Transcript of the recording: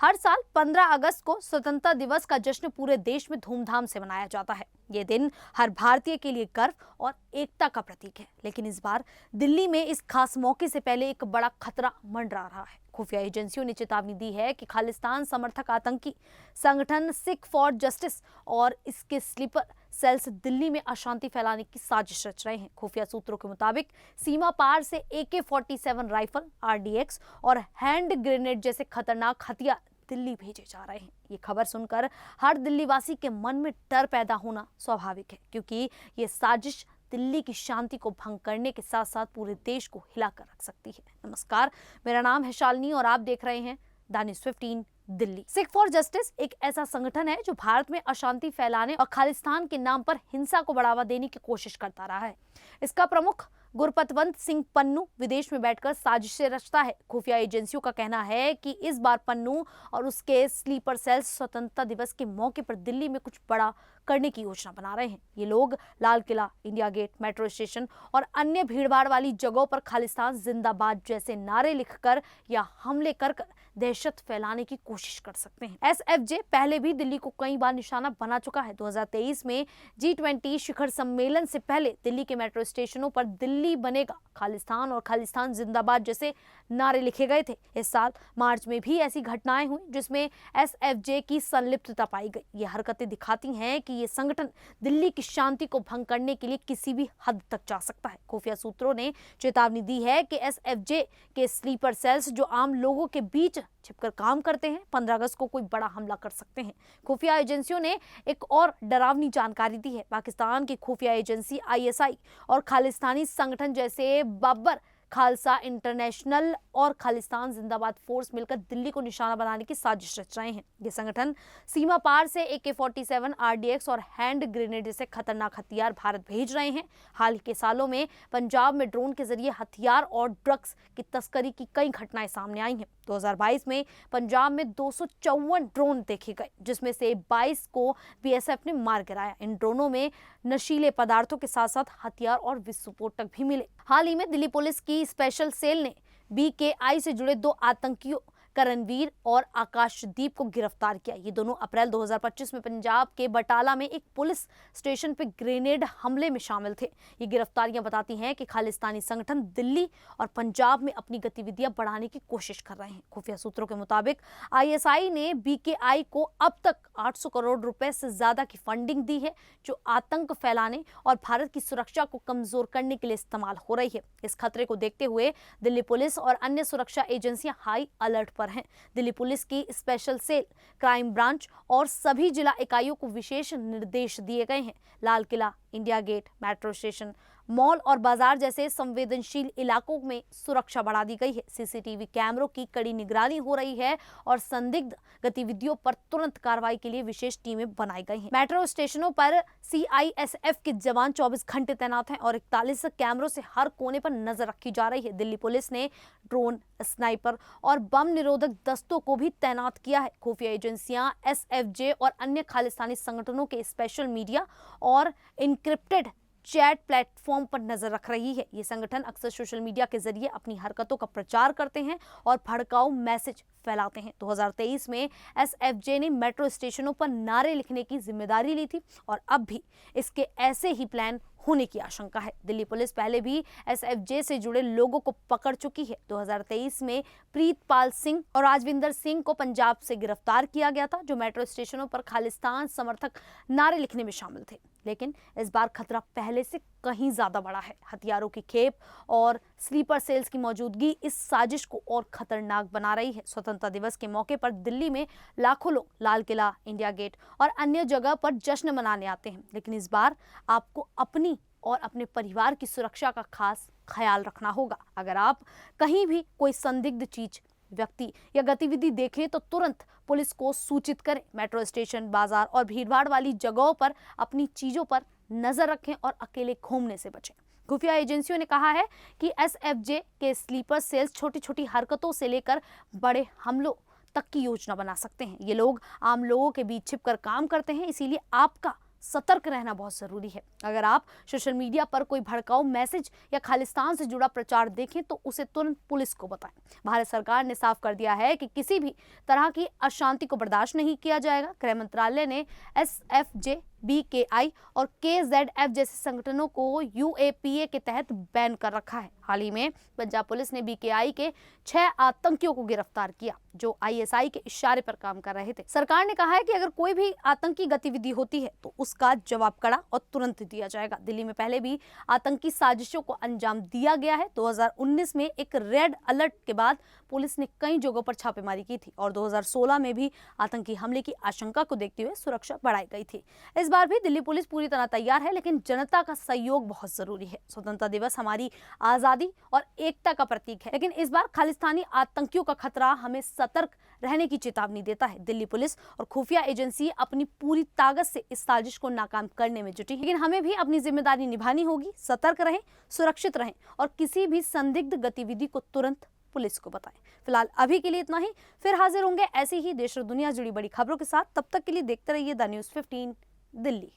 हर साल 15 अगस्त को स्वतंत्रता दिवस का जश्न पूरे देश में धूमधाम से मनाया जाता है। ये दिन हर भारतीय के लिए गर्व और एकता का प्रतीक है। लेकिन इस बार दिल्ली में इस खास मौके से पहले एक बड़ा खतरा मंडरा रहा है। खुफिया एजेंसियों ने चेतावनी दी है कि खालिस्तान समर्थक आतंकी संगठन सिख फॉर जस्टिस और इसके स्लीपर सेल्स दिल्ली में अशांति फैलाने की साजिश रच रहे हैं। खुफिया सूत्रों के मुताबिक सीमा पार से AK-47 राइफल, RDX और हैंड ग्रेनेड जैसे खतरनाक हथियार दिल्ली भेजे जा रहे हैं। ये खबर सुनकर हर दिल्ली वासी के मन में डर पैदा होना स्वाभाविक है, क्योंकि ये साजिश दिल्ली की शांति को भंग करने के साथ साथ पूरे देश को हिलाकर रख सकती है। नमस्कार, मेरा नाम है शालिनी और आप देख रहे हैं the news 15 Delhi. Sikh for justice एक ऐसा संगठन है जो भारत में अशांति फैलाने और खालिस्तान के नाम पर हिंसा को बढ़ावा देने की कोशिश करता रहा है। इसका प्रमुख गुरपतवंत सिंह पन्नू विदेश में बैठकर साजिशें रचता है। खुफिया एजेंसियों का कहना है कि इस बार पन्नू और उसके स्लीपर सेल्स स्वतंत्रता दिवस के मौके पर दिल्ली में कुछ बड़ा करने की योजना बना रहे हैं। ये लोग लाल Qila, India gate, metro station और अन्य भीड़भाड़ वाली जगहों पर खालिस्तान जिंदाबाद जैसे नारे लिखकर या हमले कर दहशत फैलाने की कोशिश कर सकते हैं। SFJ पहले भी दिल्ली को कई बार निशाना बना चुका है। 2023 में G20 शिखर सम्मेलन से पहले दिल्ली के मेट्रो स्टेशनों पर दिल्ली बनेगा खालिस्तान और खालिस्तान जिंदाबाद जैसे नारे लिखे गए थे। इस साल मार्च में भी ऐसी घटनाएं हुई जिसमें SFJ की संलिप्तता पाई गई। ये हरकतें दिखाती हैं कि ये संगठन दिल्ली की शांति को भंग करने के लिए किसी भी हद तक जा सकता है। खुफिया सूत्रों ने चेतावनी दी है कि SFJ के स्लीपर सेल्स जो आम लोगों के बीच छिपकर काम करते हैं, 15 अगस्त को कोई बड़ा हमला कर सकते हैं। खुफिया एजेंसियों ने एक और डरावनी जानकारी दी है। पाकिस्तान की खुफिया एजेंसी ISI और खालिस्तानी संगठन जैसे बाबर खालसा इंटरनेशनल और खालिस्तान जिंदाबाद फोर्स मिलकर दिल्ली को निशाना बनाने की साजिश रच रहे हैं। ये संगठन सीमा पार से AK-47, RDX और हैंड ग्रेनेड जैसे खतरनाक हथियार भारत भेज रहे हैं। हाल के सालों में पंजाब में ड्रोन के जरिए हथियार और ड्रग्स की तस्करी की कई घटनाएं सामने आई हैं। 2022 में पंजाब में 254 ड्रोन देखे गए, जिसमें से 22 को BSF ने मार गिराया। इन ड्रोनों में नशीले पदार्थों के साथ साथ हथियार और विस्फोटक भी मिले। हाल ही में दिल्ली पुलिस की स्पेशल सेल ने BKI से जुड़े 2 आतंकियों करणवीर और आकाशदीप को गिरफ्तार किया। ये दोनों अप्रैल 2025 में पंजाब के बटाला में एक पुलिस स्टेशन पर ग्रेनेड हमले में शामिल थे। ये गिरफ्तारियां बताती हैं कि खालिस्तानी संगठन दिल्ली और पंजाब में अपनी गतिविधियां बढ़ाने की कोशिश कर रहे हैं। खुफिया सूत्रों के मुताबिक ISI ने BKI को अब तक 800 करोड़ रुपए से ज्यादा की फंडिंग दी है, जो आतंक फैलाने और भारत की सुरक्षा को कमजोर करने के लिए इस्तेमाल हो रही है। इस खतरे को देखते हुए दिल्ली पुलिस और अन्य सुरक्षा एजेंसियां हाई अलर्ट पर हैं। दिल्ली पुलिस की स्पेशल सेल, क्राइम ब्रांच और सभी जिला इकाइयों को विशेष निर्देश दिए गए हैं। Lal Qila, India gate, metro station, mall और बाजार जैसे संवेदनशील इलाकों में सुरक्षा बढ़ा दी गई है। CCTV कैमरों की कड़ी निगरानी हो रही है और संदिग्ध गतिविधियों पर तुरंत कार्रवाई के लिए विशेष टीमें बनाई गई हैं। मेट्रो स्टेशनों पर CISF के जवान 24 घंटे तैनात हैं और 41 कैमरों से हर कोने पर नजर रखी जा रही है। दिल्ली पुलिस ने ड्रोन, स्नाइपर और बम निरोधक दस्तों को भी तैनात किया है। खुफिया एजेंसियां SFJ और अन्य खालिस्तानी संगठनों के स्पेशल मीडिया और इनक्रिप्टेड चैट प्लेटफॉर्म पर नजर रख रही है। ये संगठन अक्सर सोशल मीडिया के जरिए अपनी हरकतों का प्रचार करते हैं और भड़काऊ मैसेज फैलाते हैं। 2023 में SFJ ने मेट्रो स्टेशनों पर नारे लिखने की जिम्मेदारी ली थी और अब भी इसके ऐसे ही प्लान होने की आशंका है। दिल्ली पुलिस पहले भी SFJ से जुड़े लोगों को पकड़ चुकी है। 2023 में प्रीतपाल सिंह और राजविंदर सिंह को पंजाब से गिरफ्तार किया गया था, जो मेट्रो स्टेशनों पर खालिस्तान समर्थक नारे लिखने में शामिल थे। लेकिन इस बार खतरा पहले से कहीं ज्यादा बड़ा है। हथियारों की खेप और स्लीपर सेल्स की मौजूदगी इस साजिश को और खतरनाक बना रही है। स्वतंत्रता दिवस के मौके पर दिल्ली में लाखों लोग लाल किला, इंडिया गेट और अन्य जगह पर जश्न मनाने आते हैं। लेकिन इस बार आपको अपनी और अपने परिवार की सुरक्षा का खास ख्याल रखना होगा। अगर आप कहीं भी कोई संदिग्ध चीज, व्यक्ति या गतिविधि देखें तो तुरंत पुलिस को सूचित करें। मेट्रो स्टेशन, बाजार और भीड़भाड़ वाली जगहों पर अपनी चीजों पर नजर रखें और अकेले घूमने से बचें। खुफिया एजेंसियों ने कहा है कि SFJ के स्लीपर सेल्स छोटी छोटी हरकतों से लेकर बड़े हमलों तक की योजना बना सकते हैं। ये लोग आम लोगों के बीच छिपकर काम करते हैं, इसीलिए आपका सतर्क रहना बहुत जरूरी है। अगर आप सोशल मीडिया पर कोई भड़काऊ मैसेज या खालिस्तान से जुड़ा प्रचार देखें तो उसे तुरंत पुलिस को बताएं। भारत सरकार ने साफ कर दिया है कि किसी भी तरह की अशांति को बर्दाश्त नहीं किया जाएगा। गृह मंत्रालय ने SFJ, BKI और KZF जैसे संगठनों को UAPA के तहत बैन कर रखा है। हाल ही में पंजाब पुलिस ने BKI के 6 आतंकियों को गिरफ्तार किया जो ISI के इशारे पर काम कर रहे थे। सरकार ने कहा है कि अगर कोई भी आतंकी गतिविधि होती है तो उसका जवाब कड़ा और तुरंत दिया जाएगा। दिल्ली में पहले भी आतंकी साजिशों को अंजाम दिया गया है। 2019 में एक रेड अलर्ट के बाद पुलिस ने कई जगहों पर छापेमारी की थी और 2016 में भी आतंकी हमले की आशंका को देखते हुए सुरक्षा बढ़ाई गई थी। इस बार भी दिल्ली पुलिस पूरी तरह तैयार है, लेकिन जनता का सहयोग बहुत जरूरी है। स्वतंत्रता दिवस हमारी आजादी और एकता का प्रतीक है, लेकिन इस बार खालिस्तानी आतंकियों का खतरा हमें सतर्क रहने की चेतावनी देता है। दिल्ली पुलिस और खुफिया एजेंसी अपनी पूरी ताकत से इस साजिश को नाकाम करने में जुटी है, लेकिन हमें भी अपनी जिम्मेदारी निभानी होगी। सतर्क रहें, सुरक्षित रहें और किसी भी संदिग्ध गतिविधि को तुरंत पुलिस को बताएं। फिलहाल अभी के लिए इतना ही। फिर हाजिर होंगे ऐसी ही देश और दुनिया जुड़ी बड़ी खबरों के साथ। तब तक के लिए देखते रहिए द न्यूज़ 15 दिल्ली।